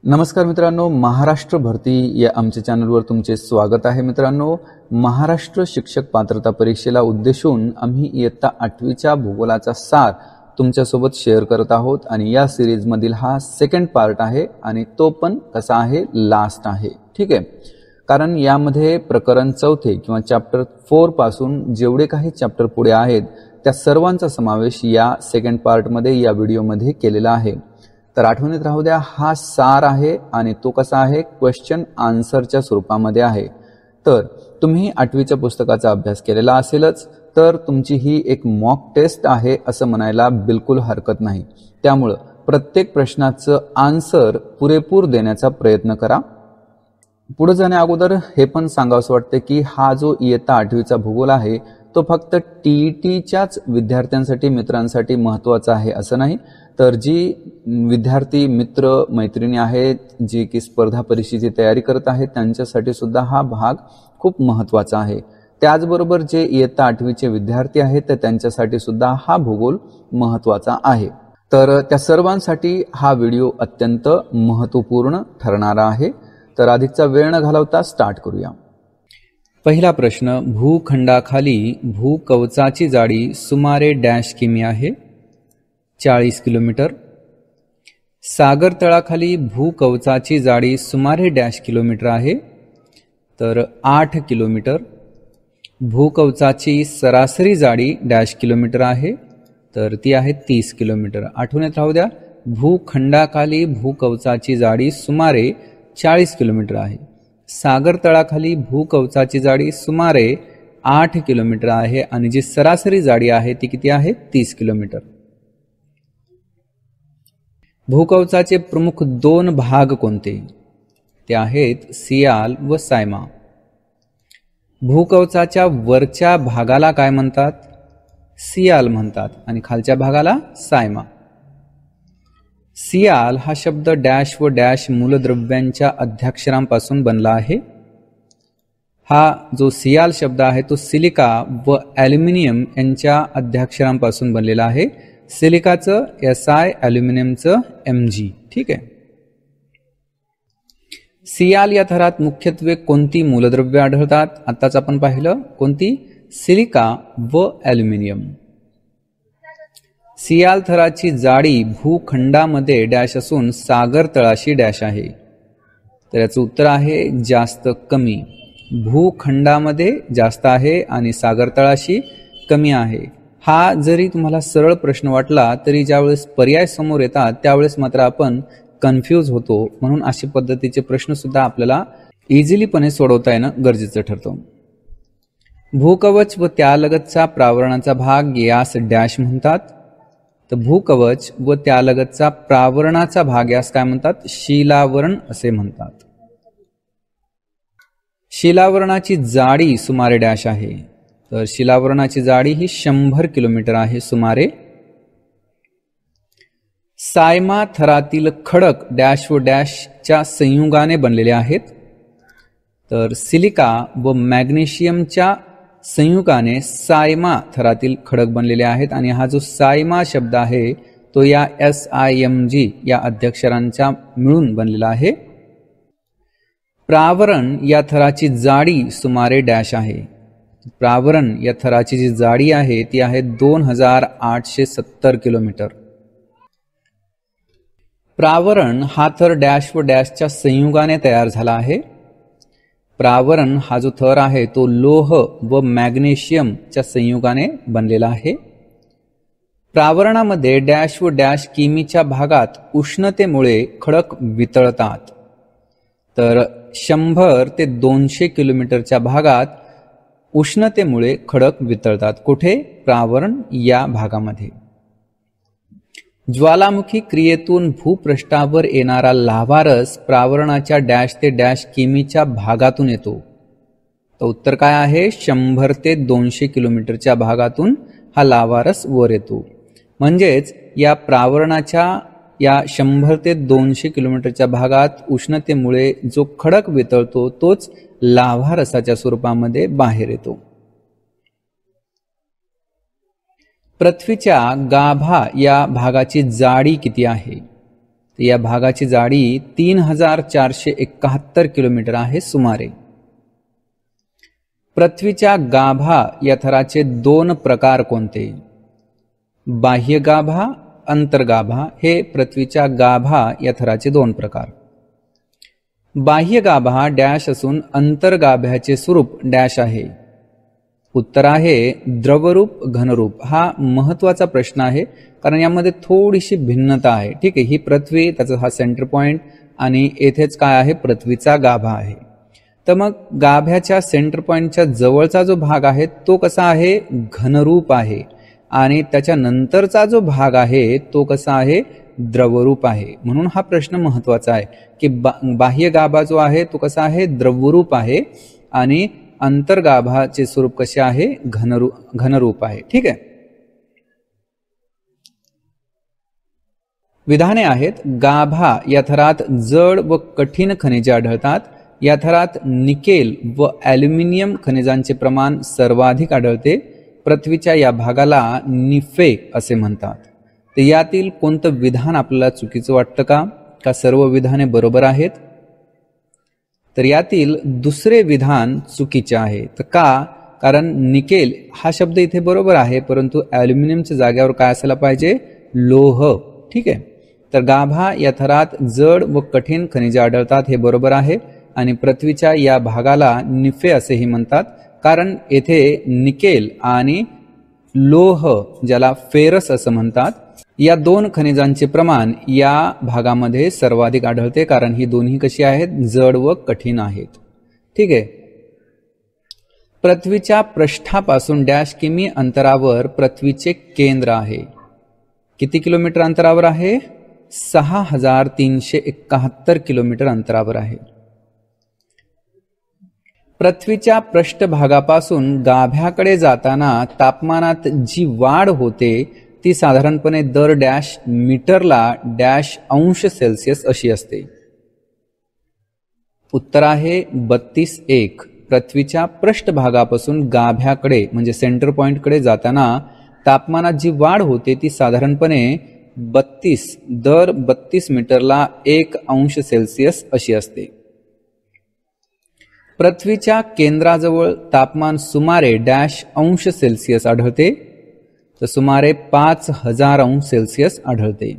नमस्कार मित्रांनो, महाराष्ट्र भरती या आमच्या चॅनलवर तुमचे स्वागत आहे. मित्रांनो, महाराष्ट्र शिक्षक पात्रता परीक्षेला उद्देशून आम्ही इयत्ता 8वीच्या भूगोलाचा सार तुमच्यासोबत शेअर करत आहोत आणि या सिरीज मधील हा सेकंड पार्ट आहे आणि तो पण कसा आहे, लास्ट आहे. ठीक आहे, कारण यामध्ये प्रकरण 4 किंवा चॅप्टर 4 पासून जेवढे काही चॅप्टर पुढे आहेत त्या सर्वांचा समावेश या सेकंड पार्ट मध्ये या व्हिडिओमध्ये केलेला आहे. तर आठवणीत राहू द्या, हा सार आहे आणि तो कसा आहे, क्वेश्चन आन्सरच्या स्वरूपामध्ये आहे. तर तुम्ही 8वीच्या पुस्तकाचा अभ्यास केलेला असेलच, तर तुमची ही एक मॉक टेस्ट आहे असं म्हणायला बिलकुल हरकत नाही. त्यामुळे प्रत्येक प्रश्नाचं आन्सर पुरेपूर देण्याचा प्रयत्न करा. पुढे जाण्या अगोदर हे पण सांगावंसं वाटतं की हा जो इयत्ता 8वीचा भूगोल आहे तो फक्त टीईटीच्याच विद्यार्थ्यांसाठी, मित्रांसाठी महत्त्वाचा आहे असं नाही. तर जी विद्यार्थी मित्र मैत्रिणी आहेत जी की स्पर्धा परीक्षेची तयारी करत आहेत त्यांच्यासाठी सुद्धा हा भाग खूप महत्त्वाचा आहे. त्याचबरोबर जे इयत्ता 8वीचे विद्यार्थी आहेत तर त्यांच्यासाठी सुद्धा हा भूगोल महत्त्वाचा आहे. तर त्या सर्वांसाठी हा व्हिडिओ अत्यंत महत्त्वपूर्ण ठरणारा आहे. तर अधिकचा वेळ न घालवता स्टार्ट करूया. पहिला प्रश्न, भूखंडाखाली भूकवचाची जाडी सुमारे डॅश किमी आहे. 40 किलोमीटर. सागर तळाखाली भूकवचाची जाडी सुमारे डॅश किलोमीटर आहे, तर 8 किलोमीटर. भूकवचाची सरासरी जाडी डॅश किलोमीटर आहे, तर ती आहे 30 किलोमीटर. आठवणीत राहू द्या, भूखंडाखाली भूकवचाची जाडी सुमारे 40 किलोमीटर आहे. सागर तळाखाली भूकवचाची जाडी सुमारे 8 किलोमीटर आहे आणि जी सरासरी जाडी आहे ती किती आहे, 30 किलोमीटर. भूकवचाचे प्रमुख 2 भाग कोणते? ते आहेत सियाल व सायमा. भूकवचाच्या वरच्या भागाला काय म्हणतात? सियाल म्हणतात आणि खालच्या भागाला सायमा. सियाल हा शब्द डॅश व डॅश मूलद्रव्यांच्या अध्याक्षरांपासून बनला आहे. हा जो सियाल शब्द आहे तो सिलिका व ॲल्युमिनियम यांच्या अध्याक्षरांपासून बनलेला आहे. सिलिकाचं SI, ॲल्युमिनियमचं MG. ठीक आहे. सियाल या थरात मुख्यत्वे कोणती मूलद्रव्ये आढळतात? आताच आपण पाहिलं, कोणती? सिलिका व ॲल्युमिनियम. सियाल थराची जाडी भूखंडामध्ये डॅश असून सागर तळाशी डॅश आहे, तर याचं उत्तर आहे जास्त कमी. भूखंडामध्ये जास्त आहे आणि सागर तळाशी कमी आहे. हा जरी तुम्हाला सरळ प्रश्न वाटला तरी ज्यावेळेस पर्याय समोर येतात त्यावेळेस मात्र आपण कन्फ्यूज होतो. म्हणून अशा पद्धतीचे प्रश्न सुद्धा आपल्याला इझिलीपणे सोडवता येणं गरजेचं ठरतं. भूकवच व त्यालगतचा प्रावरणाचा भाग यास डॅश म्हणतात, तर भूकवच व त्यालगतचा प्रावरणाचा भाग यास काय म्हणतात? शिलावरण असे म्हणतात. शिलावरणाची जाडी सुमारे डॅश आहे, तर शिलावरणाची जाडी ही 100 किलोमीटर आहे सुमारे. सायमा थरातील खडक डॅश व डॅशच्या संयुगाने बनलेले आहेत, तर सिलिका व मॅग्नेशियमच्या संयुगाने सायमा थरातील खडक बनलेले आहेत आणि हा जो सायमा शब्द आहे तो या SIMG या अध्यक्षरांच्या मिळून बनलेला आहे. प्रावरण या थराची जाडी सुमारे डॅश आहे. प्रावरण या थराची जी जाडी आहे ती आहे 2870 किलोमीटर. प्रावरण हा थर डॅश व डॅशच्या संयुगाने तयार झाला आहे. प्रावरण हा जो थर आहे तो लोह व मॅग्नेशियमच्या संयुगाने बनलेला आहे. प्रावरणामध्ये डॅश व डॅश किमीच्या भागात उष्णतेमुळे खडक वितळतात, तर 100 ते 200 किलोमीटरच्या भागात उष्णतेमुळे खडक वितळतात. कुठे? प्रावरण या भागामध्ये. ज्वालामुखी क्रियेतून भूपृष्ठावर येणारा लाव्हारस प्रावरणाच्या डॅश ते डॅश किमीच्या भागातून येतो, तर उत्तर काय आहे? 100 ते 200 किलोमीटरच्या भागातून हा लाव्हारस वर येतो. म्हणजेच या प्रावरणाच्या या 100 ते 200 किलोमीटरच्या भागात उष्णतेमुळे जो खडक वितळतो तोच लाव्हारसाच्या स्वरूपामध्ये बाहेर येतो. पृथ्वीच्या गाभा या भागाची जाडी किती आहे? या भागाची जाडी 3471 किलोमीटर आहे सुमारे. पृथ्वीच्या गाभा या थराचे दोन प्रकार कोणते? बाह्य गाभा, अंतर्गाभा हे पृथ्वीच्या गाभा या थराचे दोन प्रकार. बाह्य गाभा डॅश असून अंतर्गाभ्याचे स्वरूप डॅश आहे. उत्तर आहे द्रवरूप घनरूप. हा महत्वाचा प्रश्न आहे कारण यामध्ये थोडीशी भिन्नता आहे. ठीक आहे, ही पृथ्वी, त्याचा हा सेंटर पॉइंट आणि येथेच काय आहे, पृथ्वीचा गाभा आहे. तर मग गाभ्याच्या सेंटर पॉइंटच्या जवळचा जो भाग आहे तो कसा आहे, घनरूप आहे. आणि त्याच्या नंतरचा जो भाग आहे तो कसा आहे, द्रवरूप आहे. म्हणून हा प्रश्न महत्वाचा आहे की बाह्य गाभा जो आहे तो कसा आहे, द्रवरूप आहे आणि अंतर्गाभाचे स्वरूप कसे आहे, घनरूप आहे. ठीक आहे. विधाने आहेत. गाभा या थरात जड व कठीण खनिजे आढळतात. या थरात निकेल व ॲल्युमिनियम खनिजांचे प्रमाण सर्वाधिक आढळते. पृथ्वीच्या या भागाला निफे असे म्हणतात. तर यातील कोणतं विधान आपल्याला चुकीचं वाटतं का सर्व विधाने बरोबर आहेत? तर यातील दुसरे विधान चुकीचे आहे. तर का? कारण निकेल हा शब्द इथे बरोबर आहे, परंतु ॲल्युमिनियमच्या जागेवर काय असायला पाहिजे, लोह. ठीक आहे. तर गाभा या थरात जड व कठीण खनिजे आढळतात हे बरोबर आहे आणि पृथ्वीच्या या भागाला निफे असेही म्हणतात कारण येथे निकेल आणि लोह ज्याला फेरस असं म्हणतात या दोन खनिजांचे प्रमाण या भागामध्ये सर्वाधिक आढळते कारण ही दोन्ही कशी आहेत, जड व कठीण आहेत. ठीक आहे. पृथ्वीच्या पृष्ठापासून डॅश किमी अंतरावर पृथ्वीचे केंद्र आहे. किती किलोमीटर अंतरावर आहे? 6371 किलोमीटर अंतरावर आहे. पृथ्वीच्या पृष्ठभागापासून गाभ्याकडे जाताना तापमानात जी वाढ होते ती साधारणपणे दर डॅश मीटरला डॅश अंश सेल्सिअस अशी असते. उत्तर आहे 32.1. पृथ्वीच्या पृष्ठभागापासून गाभ्याकडे म्हणजे सेंटर पॉइंटकडे जाताना तापमानात जी वाढ होते ती साधारणपणे 32 मीटरला 1 अंश सेल्सिअस अशी असते. पृथ्वीच्या केंद्राजवळ तापमान सुमारे डॅश अंश सेल्सिअस आढळते. तर सुमारे 5000 अंश सेल्सिअस आढळते.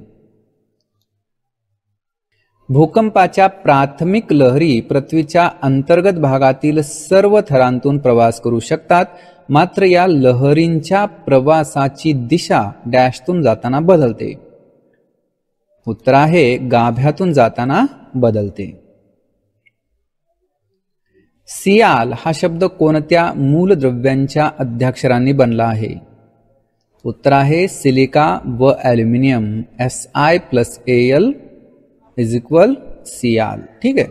भूकंपाच्या प्राथमिक लहरी पृथ्वीच्या अंतर्गत भागातील सर्व थरांतून प्रवास करू शकतात, मात्र या लहरींच्या प्रवासाची दिशा डॅशतून जाताना बदलते. उत्तर आहे गाभ्यातून जाताना बदलते. सियाल हा शब्द कोणत्या मूलद्रव्यांच्या अध्याक्षरांनी बनला आहे? उत्तर आहे सिलिका व ॲल्युमिनियम. Si+Al = सियाल. ठीक आहे.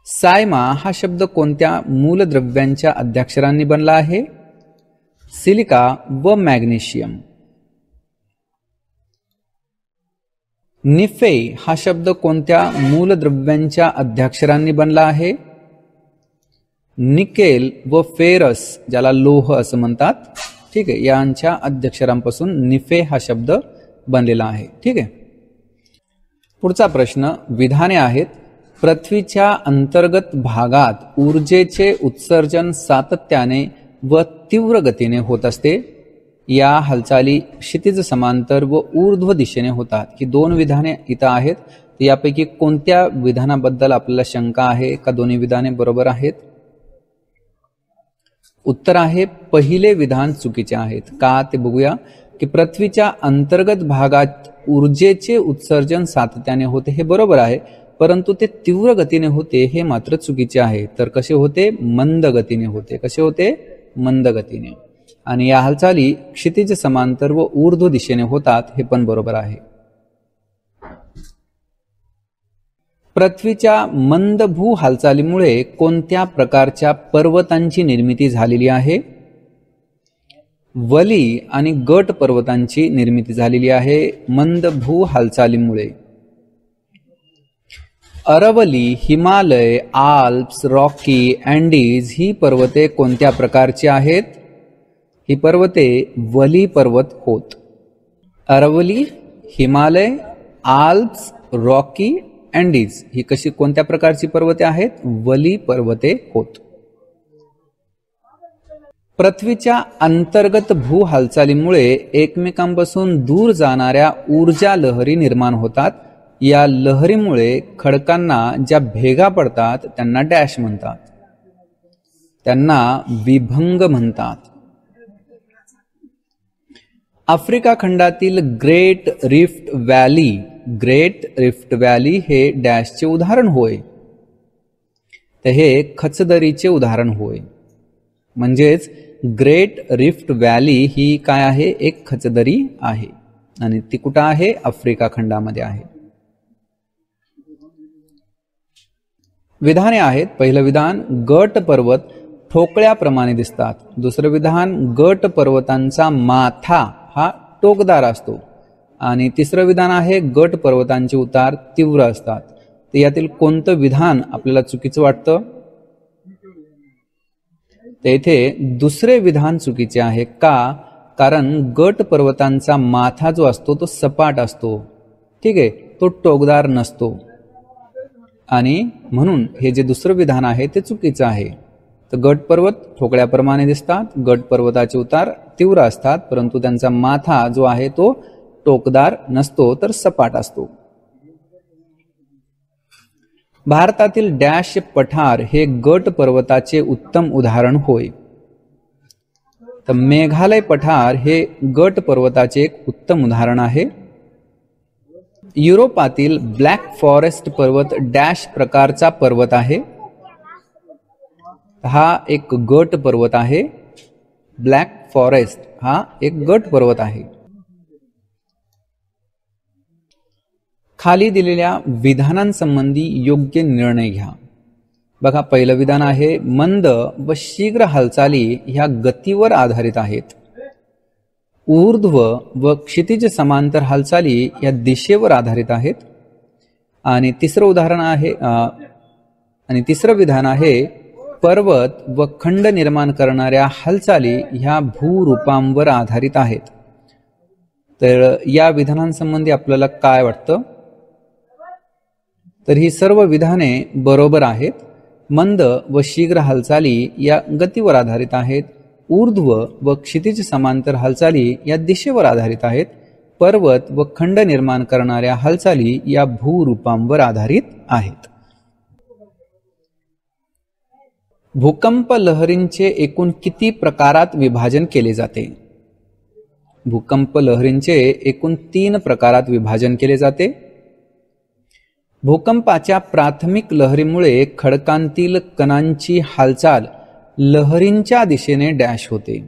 सायमा हा शब्द कोणत्या मूलद्रव्यांच्या अध्याक्षरांनी बनला आहे? सिलिका व मॅग्नेशियम. निफे हा शब्द कोणत्या मूलद्रव्यांच्या अध्याक्षरांनी बनला आहे? निकेल व फेरस ज्याला लोह असं म्हणतात. ठीक आहे, यांच्या अध्यक्षरांपासून निफे हा शब्द बनलेला आहे. ठीक आहे. पुढचा प्रश्न. विधाने आहेत. पृथ्वीच्या अंतर्गत भागात ऊर्जेचे उत्सर्जन सातत्याने व तीव्र गतीने होत असते. या हालचाली क्षितिज समांतर व ऊर्ध्व दिशेने होतात. ही दोन विधाने इथं आहेत. यापैकी कोणत्या विधानाबद्दल आपल्याला शंका आहे का दोन्ही विधाने बरोबर आहेत? उत्तर आहे पहिले विधान चुकीचे आहेत. का ते बघूया की पृथ्वीच्या अंतर्गत भागात ऊर्जेचे उत्सर्जन सातत्याने होते हे बरोबर आहे, परंतु ते तीव्र गतीने होते हे मात्र चुकीचे आहे. तर कसे होते? मंद गतीने होते. कसे होते? मंद गतीने. आणि या हालचाली क्षितिज समांतर व ऊर्ध्व दिशेने होतात हे पण बरोबर आहे. पृथ्वीच्या मंद भू हालचालीमुळे कोणत्या प्रकारच्या पर्वतांची निर्मिती झालेली आहे? वली आणि गट पर्वतांची निर्मिती झालेली आहे मंद भू हालचालीमुळे. Aravalli, Himalaya, Alps, Rocky, Andes ही पर्वते कोणत्या प्रकारची आहेत? ही पर्वते वली पर्वत होत. Aravalli, Himalaya, Alps, Rocky, Andes ही कशी कोणत्या प्रकारची पर्वते आहेत? वली पर्वते होत. पृथ्वीच्या अंतर्गत भू हालचालीमुळे एकमेकांपासून दूर जाणाऱ्या ऊर्जा लहरी निर्माण होतात. या लहरीमुळे खडकांना ज्या भेगा पडतात त्यांना डॅश म्हणतात, त्यांना विभंग म्हणतात. आफ्रिका खंडातील ग्रेट रिफ्ट व्हॅली हे डॅशचे उदाहरण होय. तर हे खचदरीचे उदाहरण होय. म्हणजेच ग्रेट रिफ्ट व्हॅली ही काय आहे? एक खचदरी आहे आणि ती कुठं आहे? आफ्रिका खंडामध्ये आहे. विधाने आहेत. पहिलं विधान, गट पर्वत ठोकळ्याप्रमाणे दिसतात. दुसरं विधान, गट पर्वतांचा माथा हा टोकदार असतो. आणि तिसरं विधान आहे, गट पर्वतांचे उतार तीव्र असतात. तर यातील कोणतं विधान आपल्याला चुकीचं वाटतं? तर इथे दुसरे विधान चुकीचे आहे. का? कारण गट पर्वतांचा माथा जो असतो तो सपाट असतो, ठीक आहे, तो टोकदार नसतो. आणि म्हणून हे जे दुसरं विधान आहे ते चुकीचं आहे. तर गट पर्वत ठोकळ्याप्रमाणे दिसतात, गट पर्वताचे उतार तीव्र असतात, परंतु त्यांचा माथा जो आहे तो टोकदार नसतो तर सपाट असतो. भारतातील डॅश पठार हे गट पर्वताचे उत्तम उदाहरण होय. तर मेघालय पठार हे गट पर्वताचे एक उत्तम उदाहरण आहे. युरोपातील ब्लॅक फॉरेस्ट पर्वत डॅश प्रकारचा पर्वत आहे. हा एक गट पर्वत आहे. ब्लॅक फॉरेस्ट हा एक गट पर्वत आहे. खाली दिलेल्या विधानांसंबंधी योग्य निर्णय घ्या. बघा, पहिलं विधान आहे, मंद व शीघ्र हालचाली ह्या गतीवर आधारित आहेत. ऊर्ध्व व क्षितिज समांतर हालचाली या दिशेवर आधारित आहेत. आणि तिसरं विधान आहे, पर्वत व खंड निर्माण करणाऱ्या हालचाली ह्या भूरूपांवर आधारित आहेत. तर या विधानांसंबंधी आपल्याला काय वाटतं? तर ही सर्व विधाने बरोबर आहेत. मंद व शीघ्र हालचाली या गतीवर आधारित आहेत. ऊर्ध्व व क्षितिज समांतर हालचाली या दिशेवर आधारित आहेत. पर्वत व खंड निर्माण करणाऱ्या हालचाली या भूरूपांवर आधारित आहेत. भूकंप लहरींचे एकूण किती प्रकारात विभाजन केले जाते? भूकंप लहरींचे एकूण 3 प्रकारात विभाजन केले जाते. भूकंपाच्या प्राथमिक लहरीमुळे खडकांतील कणांची हालचाल लहरींच्या दिशेने डॅश होते.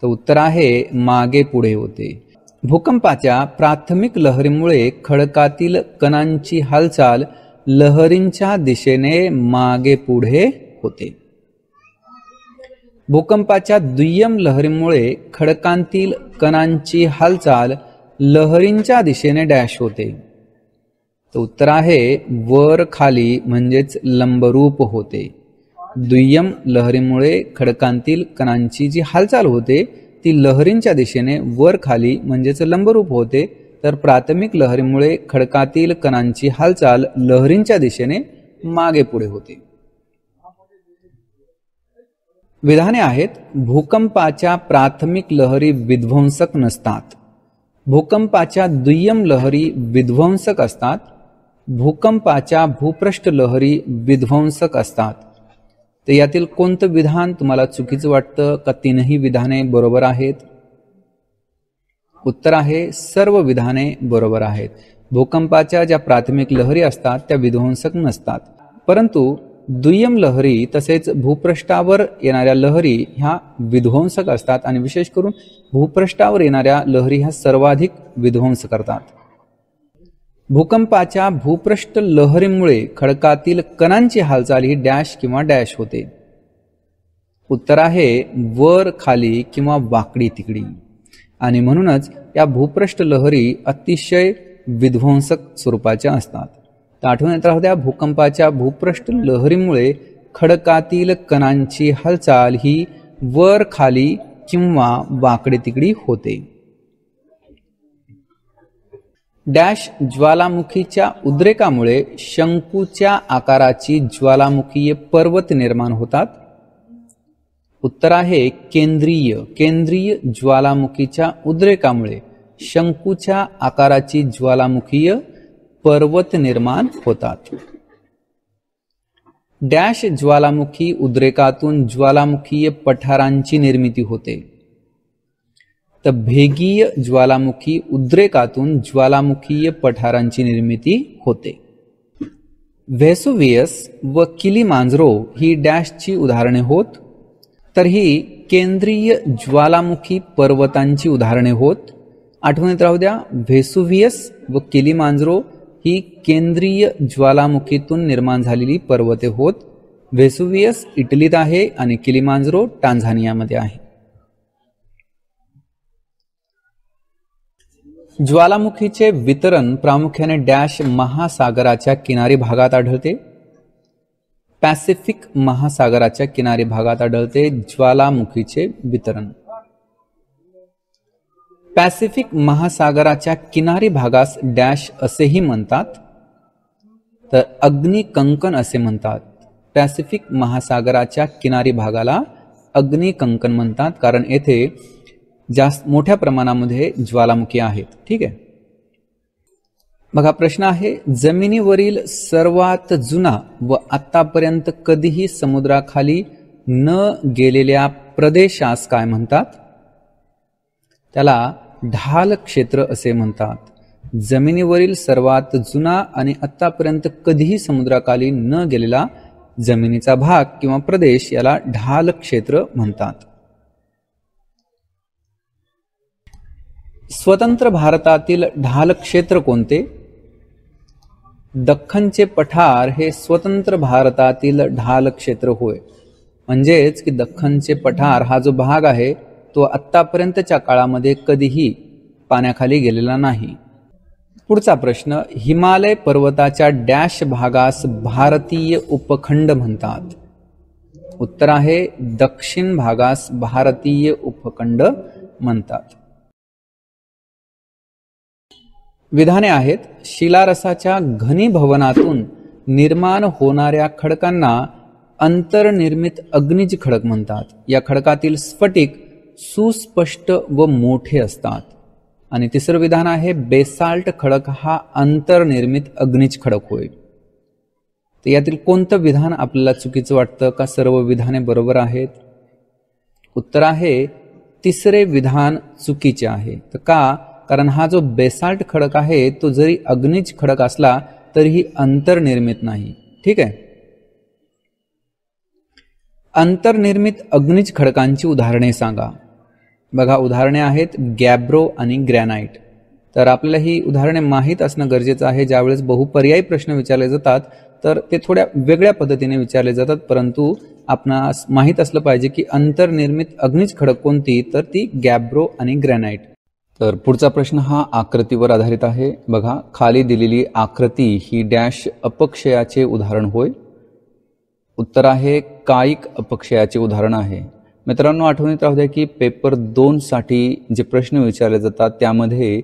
तर उत्तर आहे मागे पुढे होते. भूकंपाच्या प्राथमिक लहरीमुळे खडकातील कणांची हालचाल लहरींच्या दिशेने मागे पुढे होते. भूकंपाच्या दुय्यम लहरीमुळे खडकांतील कणांची हालचाल लहरींच्या दिशेने डॅश होते. तर उत्तर आहे वर खाली म्हणजेच लंबरूप होते. दुय्यम लहरीमुळे खडकांतील कणांची जी हालचाल होते ती लहरींच्या दिशेने वर खाली म्हणजेच लंबरूप होते. तर प्राथमिक लहरीमुळे खडकातील कणांची हालचाल लहरींच्या दिशेने मागे पुढे होते. विधाने आहेत. भूकंपाच्या प्राथमिक लहरी विध्वंसक नसतात. भूकंपाच्या दुय्यम लहरी विध्वंसक असतात. भूकंपाच्या भूपृष्ठ लहरी विध्वंसक असतात. तर यातील कोणतं विधान तुम्हाला चुकीचं वाटतं? का तीनही विधाने बरोबर आहेत? उत्तर आहे सर्व विधाने बरोबर आहेत. भूकंपाच्या ज्या प्राथमिक लहरी असतात त्या विध्वंसक नसतात, परंतु दुय्यम लहरी तसेच भूपृष्ठावर येणाऱ्या लहरी ह्या विध्वंसक असतात. आणि विशेष करून भूपृष्ठावर येणाऱ्या लहरी ह्या सर्वाधिक विध्वंस करतात. भूकंपाच्या भूपृष्ठ लहरीमुळे खडकातील कणांची हालचाल ही डॅश किंवा डॅश होते. उत्तर आहे वर खाली किंवा वाकडी तिकडी. आणि म्हणूनच या भूपृष्ठ लहरी अतिशय विध्वंसक स्वरूपाच्या असतात. तर आठवण येत राहू द्या, भूकंपाच्या भूपृष्ठ लहरीमुळे खडकातील कणांची हालचाल ही वर खाली किंवा वाकडे तिकडी होते. डॅश ज्वालामुखीच्या उद्रेकामुळे शंकूच्या आकाराची ज्वालामुखीय पर्वत निर्माण होतात. उत्तर आहे केंद्रीय ज्वालामुखीच्या उद्रेकामुळे शंकूच्या आकाराची ज्वालामुखीय पर्वत निर्माण होतात. डॅश ज्वालामुखी उद्रेकातून ज्वालामुखीय पठारांची निर्मिती होते. तर भेगीय ज्वालामुखी उद्रेकातून ज्वालामुखीय पठारांची निर्मिती होते. व्हेसुवियस व किलीमांजरो ही डॅशची उदाहरणे होत. तर ही केंद्रीय ज्वालामुखी पर्वतांची उदाहरणे होत. आठवणीत राहू द्या, व्हेसुवियस व किलीमांजरो ही केंद्रीय ज्वालामुखीतून निर्माण झालेली पर्वते होत. व्हेसुवियस इटलीत आहे आणि किलीमांजरो टांझानियामध्ये आहे. ज्वालामुखीचे वितरण प्रामुख्याने डॅश महासागराच्या किनारी भागात आढळते. पॅसिफिक महासागराच्या किनारी भागात आढळते ज्वालामुखीचे वितरण. पॅसिफिक महासागराच्या किनारी भागास डॅश असेही म्हणतात. तर अग्निकंकण असे म्हणतात. पॅसिफिक महासागराच्या किनारी भागाला अग्निकंकण म्हणतात, कारण येथे जास्त मोठ्या प्रमाणामध्ये ज्वालामुखी आहेत. ठीक आहे. बघा प्रश्न आहे, जमिनीवरील सर्वात जुना व आतापर्यंत कधीही समुद्राखाली न गेलेल्या प्रदेशास काय म्हणतात? त्याला ढाल क्षेत्र असे म्हणतात. जमिनीवरील सर्वात जुना आणि आतापर्यंत कधीही समुद्राखाली न गेलेला जमिनीचा भाग किंवा प्रदेश याला ढाल क्षेत्र म्हणतात. स्वतंत्र भारतातील ढाल क्षेत्र कोणते? दख्खनचे पठार हे स्वतंत्र भारतातील ढाल क्षेत्र होय. म्हणजेच की दख्खनचे पठार हा जो भाग आहे तो आत्तापर्यंतच्या काळामध्ये कधीही पाण्याखाली गेलेला नाही. पुढचा प्रश्न, हिमालय पर्वताच्या डॅश भागास भारतीय उपखंड म्हणतात. उत्तर आहे दक्षिण भागास भारतीय उपखंड म्हणतात. विधाने आहेत, शिलारसाच्या घनीभवनातून निर्माण होणाऱ्या खडकांना अंतर्निर्मित अग्निज खडक म्हणतात. या खडकातील स्फटिक सुस्पष्ट व मोठे असतात. आणि तिसरं विधान आहे, बेसाल्ट खडक हा अंतर्निर्मित अग्निज खडक होय. तर यातील कोणतं विधान आपल्याला चुकीचं वाटतं का सर्व विधाने बरोबर आहेत? उत्तर आहे तिसरे विधान चुकीचे आहे. तर का? कारण हा जो बेसाल्ट खडक आहे तो जरी अग्निज खडक असला तरीही अंतर्निर्मित नाही. ठीक आहे. अंतर्निर्मित अग्निज खडकांची उदाहरणे सांगा. बघा उदाहरणे आहेत गॅब्रो आणि ग्रॅनाइट. तर आपल्याला ही उदाहरणे माहीत असणं गरजेचं आहे. ज्यावेळेस बहुपर्यायी प्रश्न विचारले जातात तर ते थोड्या वेगळ्या पद्धतीने विचारले जातात, परंतु आपणास माहीत असलं पाहिजे की अंतर्निर्मित अग्निज खडक कोणती, तर ती गॅब्रो आणि ग्रॅनाइट. तर पुढचा प्रश्न हा आकृतीवर आधारित आहे. बघा, खाली दिलेली आकृती ही डॅश अपक्षयाचे उदाहरण होय. उत्तर आहे कायिक अपक्षयाचे उदाहरण आहे. मित्रांनो, आठवणीत राहू द्या की पेपर 2 साठी जे प्रश्न विचारले जातात त्यामध्ये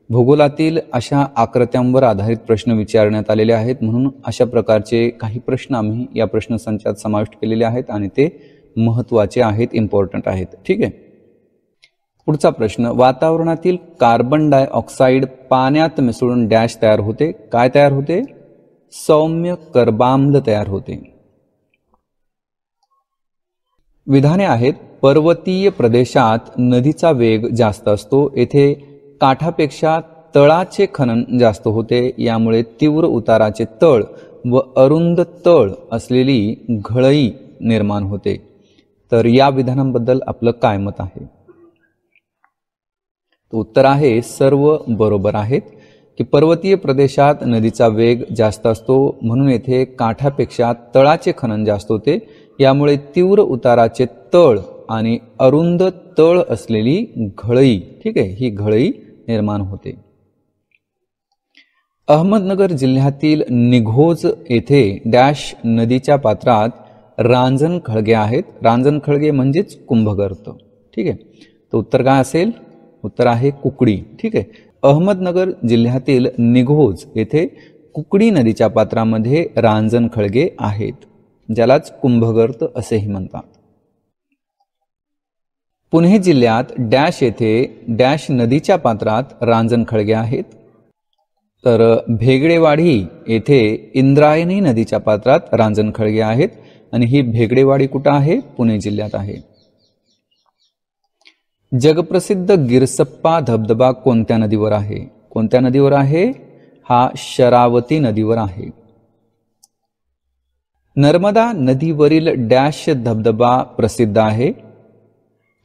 भूगोलातील अशा आकृत्यांवर आधारित प्रश्न विचारण्यात आलेले आहेत. म्हणून अशा प्रकारचे काही प्रश्न आम्ही या प्रश्नसंचात समाविष्ट केलेले आहेत आणि ते महत्त्वाचे आहेत, इम्पॉर्टंट आहेत. ठीक आहे. पुढचा प्रश्न, वातावरणातील कार्बन डायऑक्साईड पाण्यात मिसळून डॅश तयार होते. काय तयार होते? सौम्य कर्बाम्ल तयार होते. विधाने आहेत, पर्वतीय प्रदेशात नदीचा वेग जास्त असतो. येथे काठापेक्षा तळाचे खनन जास्त होते. यामुळे तीव्र उताराचे तळ व अरुंद तळ असलेली घळई निर्माण होते. तर या विधानांबद्दल आपलं काय मत आहे? उत्तर आहे सर्व बरोबर आहेत की पर्वतीय प्रदेशात नदीचा वेग जास्त असतो, म्हणून येथे काठापेक्षा तळाचे खनन जास्त होते. यामुळे तीव्र उताराचे तळ आणि अरुंद तळ असलेली घळई, ठीक आहे, ही घळई निर्माण होते. अहमदनगर जिल्ह्यातील निघोज येथे डॅश नदीच्या पात्रात रांजण खळगे आहेत. रांजण खळगे म्हणजेच कुंभगर्त. ठीक आहे. तर उत्तर काय असेल? उत्तर आहे कुकडी. ठीक आहे. अहमदनगर जिल्ह्यातील निघोज येथे कुकडी नदीच्या पात्रामध्ये रांजण खळगे आहेत, ज्यालाच कुंभगर्त असेही म्हणतात. पुणे जिल्ह्यात डॅश येथे डॅश नदीच्या पात्रात रांजण खळगे आहेत. तर भेगडेवाडी येथे इंद्रायणी नदीच्या पात्रात रांजण खळगे आहेत आणि ही भेगडेवाडी कुठं आहे? पुणे जिल्ह्यात आहे. जगप्रसिद्ध गिरसप्पा धबधबा कोणत्या नदीवर आहे? कोणत्या नदीवर आहे? हा शरावती नदीवर आहे. नर्मदा नदीवरील डॅश धबधबा प्रसिद्ध आहे.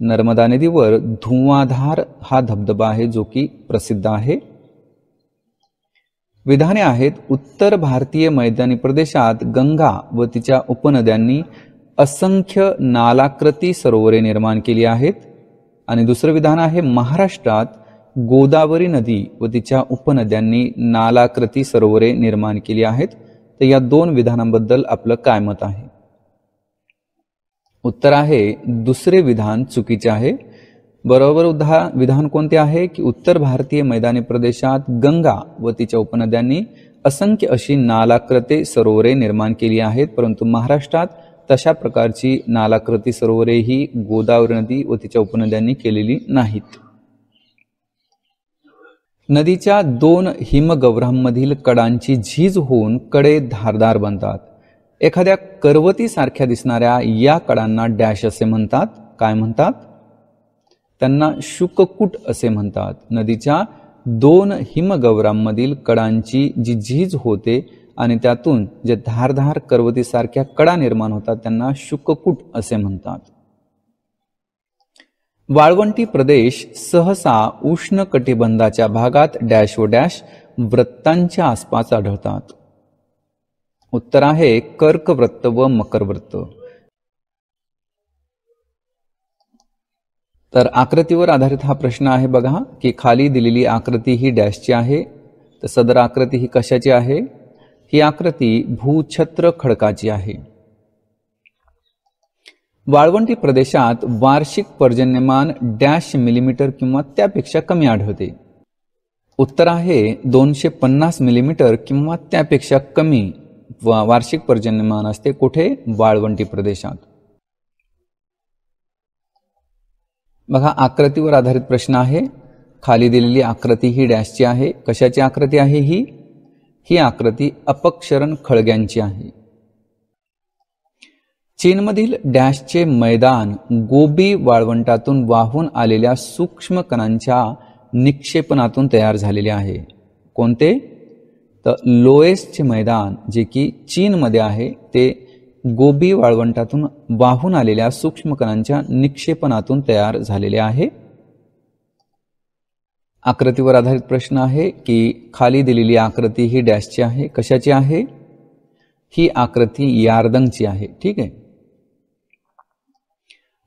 नर्मदा नदीवर धुवाधार हा धबधबा आहे जो की प्रसिद्ध आहे. विधाने आहेत. उत्तर भारतीय मैदानी प्रदेशात गंगा व तिच्या उपनद्यांनी असंख्य नालाकृती सरोवरे निर्माण केली आहेत. आणि दुसरं विधान आहे, महाराष्ट्रात गोदावरी नदी व तिच्या उपनद्यांनी नालाकृती सरोवरे निर्माण केली आहेत. तर या दोन विधानांबद्दल आपलं काय मत आहे? उत्तर आहे दुसरे विधान चुकीचे आहे. बरोबर विधान कोणते आहे की उत्तर भारतीय मैदानी प्रदेशात गंगा व तिच्या उपनद्यांनी असंख्य अशी नालाकृती सरोवरे निर्माण केली आहेत, परंतु महाराष्ट्रात तशा प्रकारची नालाकृती सरोवरे ही गोदावरी नदी व तिच्या उपनद्यांनी केलेली नाहीत. नदीच्या दोन हिमगव्हांमधील कडांची झीज होऊन कडे धारदार बनतात. एखाद्या करवतीसारख्या दिसणाऱ्या या कडांना डॅश असे म्हणतात. काय म्हणतात? त्यांना शुककूट असे म्हणतात. नदीच्या दोन हिमगव्हांमधील कडांची जी झीज होते आणि त्यातून जे धारधार करवतीसारख्या कडा निर्माण होतात त्यांना शुककूट असे म्हणतात. वाळवंटी प्रदेश सहसा उष्ण कटिबंधाच्या भागात डॅश व डॅश वृत्तांच्या आसपास आढळतात. उत्तर आहे कर्कवृत्त व मकरवृत्त. तर आकृतीवर आधारित हा प्रश्न आहे बघा की खाली दिलेली आकृती ही डॅशची आहे. तर सदर आकृती ही कशाची आहे? ही आकृती भूछत्र खडकाची आहे. वाळवंटी प्रदेशात वार्षिक पर्जन्यमान डॅश मिलीमीटर किंवा त्यापेक्षा कमी आढळते. उत्तर आहे 250 मिलीमीटर किंवा त्यापेक्षा कमी वार्षिक पर्जन्यमान असते. कुठे? वाळवंटी प्रदेशात. बघा आकृतीवर आधारित प्रश्न आहे. खाली दिलेली आकृती ही डॅशची आहे. कशाची आकृती आहे ही? ही आकृती अपक्षरण खळग्यांची आहे. चीनमधील डॅशचे मैदान गोबी वाळवंटातून वाहून आलेल्या सूक्ष्म कणांच्या निक्षेपणातून तयार झालेले आहे. कोणते? तर लोएसचे मैदान जे की चीनमध्ये आहे ते गोबी वाळवंटातून वाहून आलेल्या सूक्ष्म कणांच्या निक्षेपणातून तयार झालेले आहे. आकृतीवर आधारित प्रश्न आहे की खाली दिलेली आकृती ही डॅशची आहे. कशाची आहे? ही आकृती यार्दंगची आहे. ठीक आहे.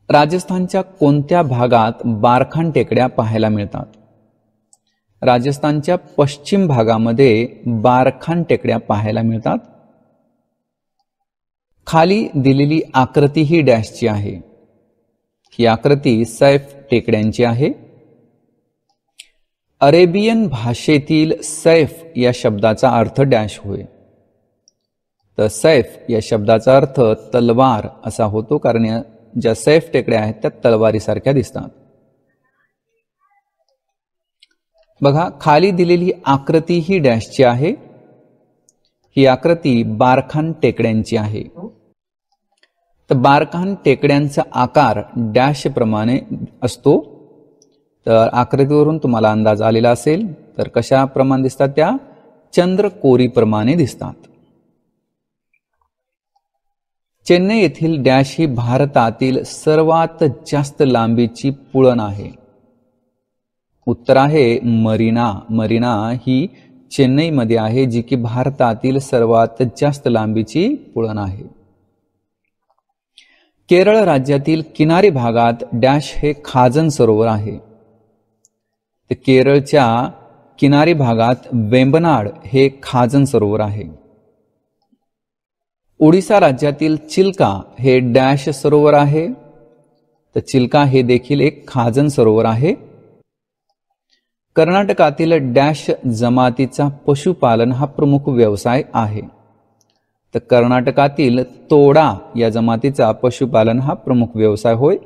राजस्थानच्या कोणत्या भागात बारखान टेकड्या पाहायला मिळतात? राजस्थानच्या पश्चिम भागामध्ये बारखान टेकड्या पाहायला मिळतात. खाली दिलेली आकृती ही डॅशची आहे. ही आकृती सैफ टेकड्यांची आहे. अरेबियन भाषेतील सैफ या शब्दाचा अर्थ डॅश होय. तर सैफ या शब्दाचा अर्थ तलवार असा होतो, कारण या ज्या सैफ टेकड्या आहेत त्या तलवारीसारख्या दिसतात. बघा खाली दिलेली आकृती ही डॅशची आहे. ही आकृती बारखान टेकड्यांची आहे. तर बारखान टेकड्यांचा आकार डॅश प्रमाणे असतो. तर आकृतीवरून तुम्हाला अंदाज आलेला असेल. तर कशाप्रमाणे दिसतात? त्या चंद्रकोरीप्रमाणे दिसतात. चेन्नई येथील डॅश ही भारतातील सर्वात जास्त लांबीची पुळण आहे. उत्तर आहे मरीना. मरीना ही चेन्नईमध्ये आहे जी की भारतातील सर्वात जास्त लांबीची पुळण आहे. केरळ राज्यातील किनारी भागात डॅश हे खाजन सरोवर आहे. तर केरळच्या किनारी भागात वेंबनाड हे खाजन सरोवर आहे. ओडिसा राज्यातील चिल्का हे डॅश सरोवर आहे. तर चिल्का हे देखील एक खाजन सरोवर आहे. कर्नाटकातील डॅश जमातीचा पशुपालन हा प्रमुख व्यवसाय आहे. तर कर्नाटकातील तोडा या जमातीचा पशुपालन हा प्रमुख व्यवसाय होय.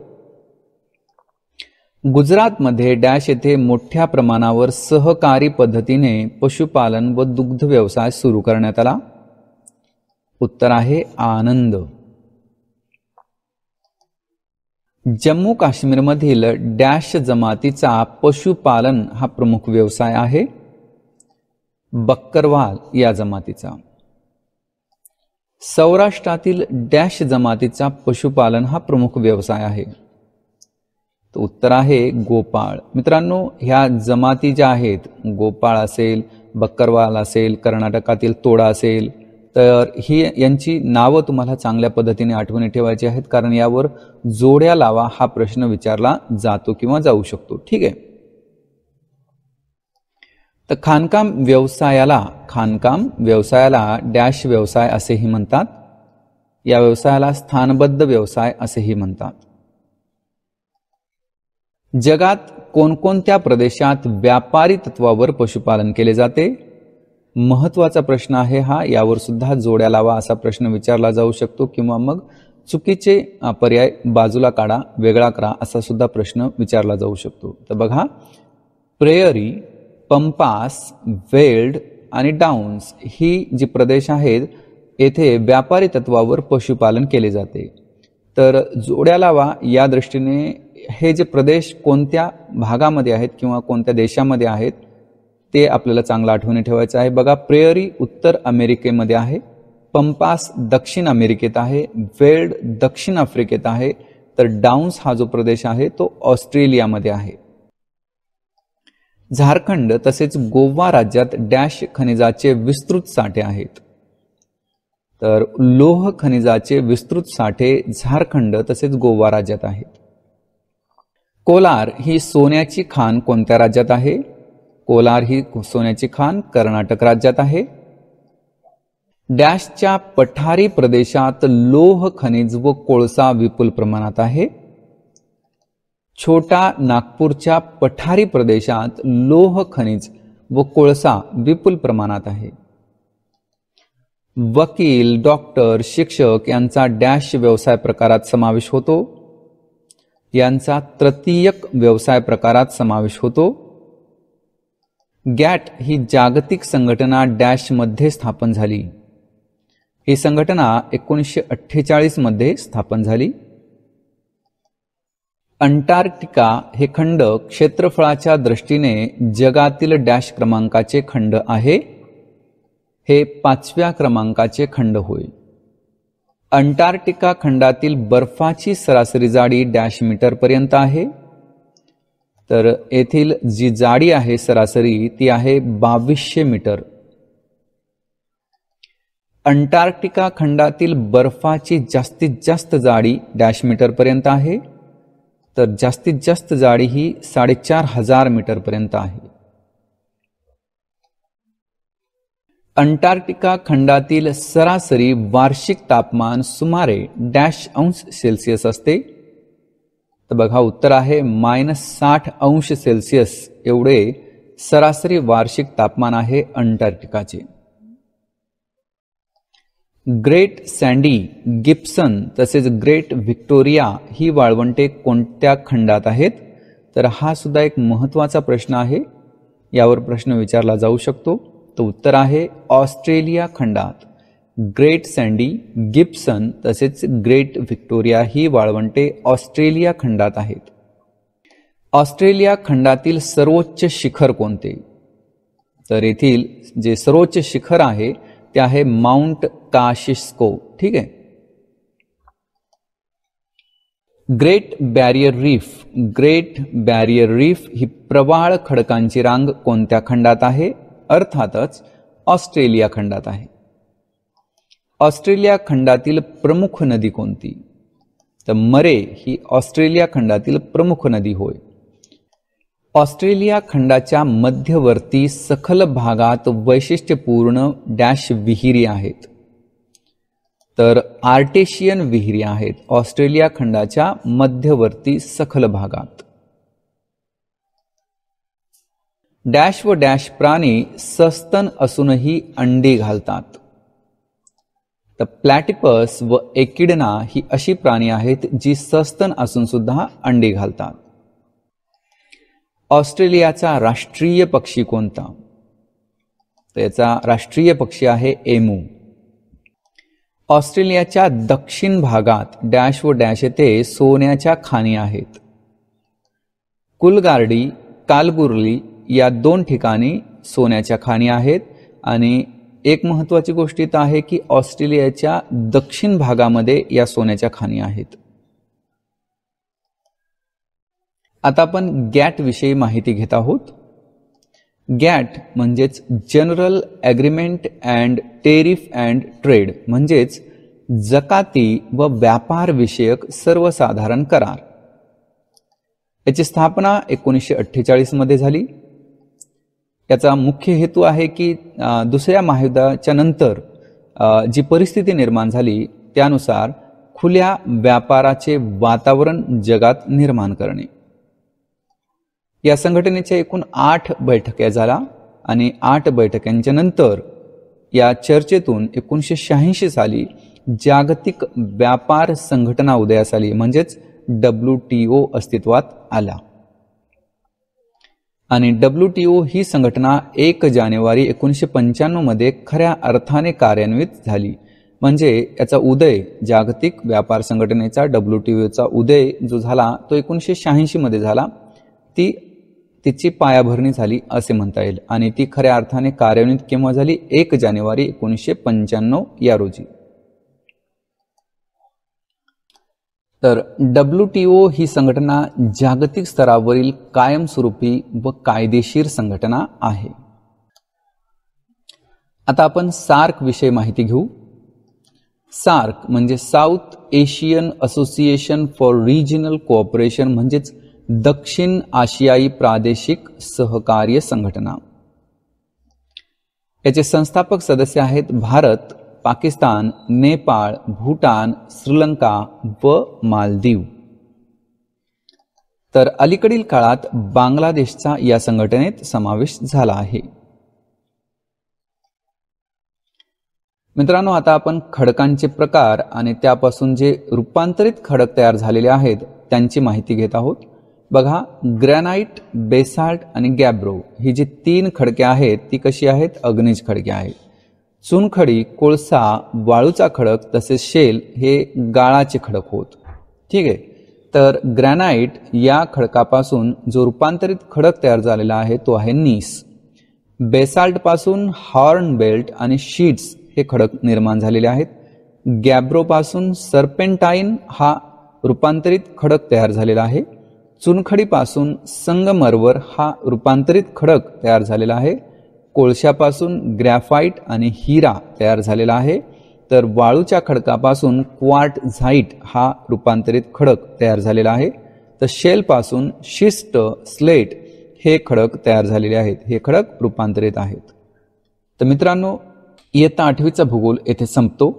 गुजरातमध्ये डॅश येथे मोठ्या प्रमाणावर सहकारी पद्धतीने पशुपालन व दुग्ध व्यवसाय सुरू करण्यात आला. उत्तर आहे आनंद. जम्मू काश्मीरमधील डॅश जमातीचा पशुपालन हा प्रमुख व्यवसाय आहे. बक्करवाल या जमातीचा. सौराष्ट्रातील डॅश जमातीचा पशुपालन हा प्रमुख व्यवसाय आहे. तर उत्तर आहे गोपाळ. मित्रांनो, ह्या जमाती ज्या आहेत, गोपाळ असेल, बक्करवाल असेल, कर्नाटकातील तोडा असेल, तर ही यांची नावं तुम्हाला चांगल्या पद्धतीने आठवणी ठेवायची आहेत, कारण यावर जोड्या लावा हा प्रश्न विचारला जातो किंवा जाऊ शकतो. ठीक आहे. तर खाणकाम व्यवसायाला डॅश व्यवसाय असेही म्हणतात. या व्यवसायाला स्थानबद्ध व्यवसाय असेही म्हणतात. जगात कोणकोणत्या प्रदेशात व्यापारी तत्वावर पशुपालन केले जाते? महत्वाचा प्रश्न आहे हा. यावर सुद्धा जोड्या लावा असा प्रश्न विचारला जाऊ शकतो किंवा मग चुकीचे पर्याय बाजूला काढा, वेगळा करा असा सुद्धा प्रश्न विचारला जाऊ शकतो. तर बघा, प्रेयरी, पंपास, वेल्ड आणि डाऊन्स ही जी प्रदेश आहेत, येथे व्यापारी तत्वावर पशुपालन केले जाते. तर जोड्या लावा या दृष्टीने हे जे प्रदेश कोणत्या भागामध्ये आहेत किंवा कोणत्या देशामध्ये आहेत ते आपल्याला चांगलं आठवणी ठेवायचं आहे. बघा, प्रेयरी उत्तर अमेरिकेमध्ये आहे, पंपास दक्षिण अमेरिकेत आहे, वेल्ड दक्षिण आफ्रिकेत आहे, तर डाऊन्स हा जो प्रदेश आहे तो ऑस्ट्रेलियामध्ये आहे. झारखंड तसेच गोवा राज्यात डॅश खनिजाचे विस्तृत साठे आहेत. तर लोह खनिजाचे विस्तृत साठे झारखंड तसेच गोवा राज्यात आहेत. कोलार ही सोन्याची खाण कोणत्या राज्यात आहे? कोलार ही सोन्याची खाण कर्नाटक राज्यात आहे. डॅशच्या पठारी प्रदेशात लोह खनिज व कोळसा विपुल प्रमाणात आहे. छोटा नागपूरच्या पठारी प्रदेशात लोह खनिज व कोळसा विपुल प्रमाणात आहे. वकील, डॉक्टर, शिक्षक यांचा डॅश व्यवसाय प्रकारात समावेश होतो. यांचा तृतीयक व्यवसाय प्रकारात समावेश होतो. गॅट ही जागतिक संघटना डॅश मध्ये स्थापन झाली. ही संघटना 1948 मध्ये स्थापन झाली. अंटार्क्टिका हे खंड क्षेत्रफळाच्या दृष्टीने जगातील डॅश क्रमांकाचे खंड आहे. हे 5व्या क्रमांकाचे खंड होय. अंटार्क्टिका खंडातील बर्फाची सरासरी जाडी डॅश मीटर पर्यंत आहे. तर येथील जी जाडी आहे सरासरी ती आहे 2200 मीटर. अंटार्क्टिका खंडातील बर्फाची जास्तीत जास्त जाडी डॅश मीटर पर्यंत आहे. तर जास्तीत जास्त जाडी ही 4500 मीटर पर्यंत आहे. अंटार्क्टिका खंडातील सरासरी वार्षिक तापमान सुमारे डॅश अंश सेल्सिअस असते. तर बघा, उत्तर आहे -60°C एवढे सरासरी वार्षिक तापमान आहे अंटार्क्टिकाचे. ग्रेट सँडी, गिब्सन तसेच ग्रेट व्हिक्टोरिया ही वाळवंटे कोणत्या खंडात आहेत? तर हा सुद्धा एक महत्त्वाचा प्रश्न आहे. यावर प्रश्न विचारला जाऊ शकतो. तर उत्तर आहे ऑस्ट्रेलिया खंडात. ग्रेट सँडी, गिब्सन तसेच ग्रेट व्हिक्टोरिया ही वाळवंटे ऑस्ट्रेलिया खंडात आहेत. ऑस्ट्रेलिया खंडातील सर्वोच्च शिखर कोणते? तर येथील जे सर्वोच्च शिखर आहे ते आहे माउंट काशिस्को. ठीक आहे. ग्रेट बॅरियर रीफ ही प्रवाळ खडकांची रांग कोणत्या खंडात आहे? अर्थातच ऑस्ट्रेलिया खंडात आहे. ऑस्ट्रेलिया खंडातील प्रमुख नदी कोणती? तर मरे ही ऑस्ट्रेलिया खंडातील प्रमुख नदी होय. ऑस्ट्रेलिया खंडाच्या मध्यवर्ती सखल भागात वैशिष्ट्यपूर्ण डॅश विहिरी आहेत. तर आर्टेशियन विहिरी आहेत ऑस्ट्रेलिया खंडाच्या मध्यवर्ती सखल भागात. डॅश व डॅश प्राणी सस्तन असूनही अंडी घालतात. तर प्लॅटिपस व एकिडना ही अशी प्राणी आहेत जी सस्तन असून सुद्धा अंडी घालतात. ऑस्ट्रेलियाचा राष्ट्रीय पक्षी कोणता? त्याचा राष्ट्रीय पक्षी आहे एमू. ऑस्ट्रेलियाच्या दक्षिण भागात डॅश व डॅश येथे सोन्याच्या खाणी आहेत. कुलगार्डी, कालगुरली या 2 ठिकाणी सोन्याच्या खाणी आहेत आणि एक महत्त्वाची गोष्ट इथं आहे की ऑस्ट्रेलियाच्या दक्षिण भागामध्ये या सोन्याच्या खाणी आहेत. आता आपण गॅट विषयी माहिती घेत आहोत. गॅट म्हणजेच general agreement and tariff and trade म्हणजेच जकाती व व्यापार विषयक सर्वसाधारण करार. याची स्थापना 1948 मध्ये झाली. याचा मुख्य हेतू आहे की दुसऱ्या महायुद्धाच्या नंतर जी परिस्थिती निर्माण झाली त्यानुसार खुल्या व्यापाराचे वातावरण जगात निर्माण करणे. या संघटनेच्या एकूण 8 बैठका झाल्या आणि 8 बैठकांच्या नंतर या चर्चेतून 1986 साली जागतिक व्यापार संघटना उदयास आली म्हणजेच WTO अस्तित्वात आला. आणि WTO ही संघटना 1 जानेवारी 1995 मध्ये खऱ्या अर्थाने कार्यान्वित झाली. म्हणजे याचा उदय, जागतिक व्यापार संघटनेचा WTOचा उदय जो झाला तो 1986 मध्ये झाला. तिची पायाभरणी झाली असे म्हणता येईल आणि ती खऱ्या अर्थाने कार्यान्वित केव्हा झाली? 1 जानेवारी 1995 या रोजी. तर WTO ही संघटना जागतिक स्तरावरील कायमस्वरूपी व कायदेशीर संघटना आहे. आता आपण सार्क विषयी माहिती घेऊ. सार्क म्हणजे south Asian association for regional cooperation म्हणजेच दक्षिण आशियाई प्रादेशिक सहकार्य संघटना. याचे संस्थापक सदस्य आहेत भारत, पाकिस्तान, नेपाळ, भूटान, श्रीलंका व मालदीव. तर अलीकडील काळात बांगलादेशचा या संघटनेत समावेश झाला आहे. मित्रांनो, आता आपण खडकांचे प्रकार आणि त्यापासून जे रूपांतरित खडक तयार झालेले आहेत त्यांची माहिती घेत आहोत. बघा, ग्रॅनाइट, बेसाल्ट आणि गॅब्रो ही जी 3 खडके आहेत ती कशी आहेत? अग्निज खडके आहेत. चुनखडी, कोळसा, वाळूचा खडक तसेच शेल हे गाळाचे खडक होत. ठीक आहे. तर ग्रॅनाइट या खडकापासून जो रूपांतरित खडक तयार झालेला आहे तो आहे नीस. बेसाल्ट पासून हॉर्न बेल्ट आणि शीट्स हे खडक निर्माण झालेले आहेत. गॅब्रो पासून सर्पेंटाईन हा रूपांतरित खडक तयार झालेला आहे. चुनखडीपासून संगमरवर हा रूपांतरित खडक तयार झालेला आहे. कोळशापासून ग्रॅफाइट आणि हिरा तयार झालेला आहे. तर वाळूच्या खडकापासून क्वार्टझाइट हा रूपांतरित खडक तयार झालेला आहे. तर शेलपासून शिस्ट, स्लेट हे खडक तयार झालेले आहेत. हे खडक रूपांतरित आहेत. तर मित्रांनो, इयत्ता 8वीचा भूगोल येथे संपतो.